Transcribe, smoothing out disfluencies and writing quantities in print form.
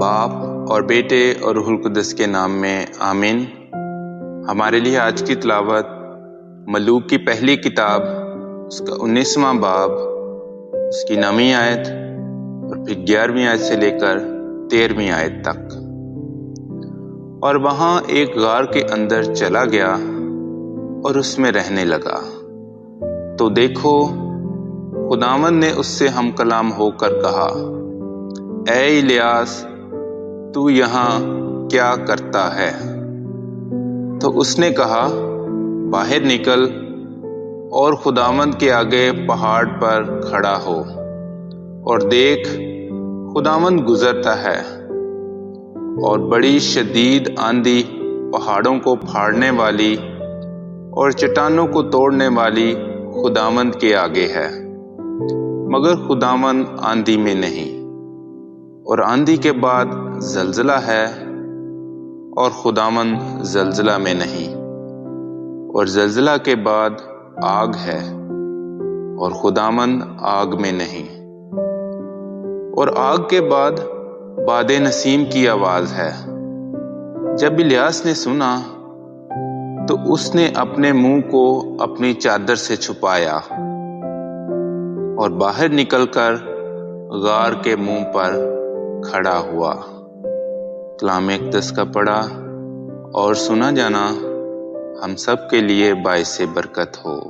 باپ اور بیٹے اور روح القدس کے نام میں آمین۔ ہمارے لیے آج کی تلاوت ملوک کی پہلی کتاب، اس کا 19واں باب، اس کی 9ویں آیت اور پھر 11ویں آیت سے لے کر 13ویں آیت تک۔ اور وہاں ایک غار کے اندر چلا گیا اور اس میں رہنے لگا۔ تو دیکھو، خداوند نے اس سے ہم کلام ہو کر کہا، اے الیاس، تو یہاں کیا کرتا ہے؟ تو اس نے کہا، باہر نکل اور خداوند کے آگے پہاڑ پر کھڑا ہو، اور دیکھ، خداوند گزرتا ہے، اور بڑی شدید آندھی پہاڑوں کو پھاڑنے والی اور چٹانوں کو توڑنے والی خداوند کے آگے ہے، مگر خداوند آندھی میں نہیں۔ اور آندھی کے بعد زلزلہ ہے، اور خداوند زلزلہ میں نہیں۔ اور زلزلہ کے بعد آگ ہے، اور خداوند آگ میں نہیں۔ اور آگ کے بعد باد نسیم کی آواز ہے۔ جب الیاس نے سنا تو اس نے اپنے منہ کو اپنی چادر سے چھپایا اور باہر نکل کر غار کے منہ پر کھڑا ہوا۔ کلام اقدس کا پڑھا اور سنا جانا ہم سب کے لیے باعث برکت ہو۔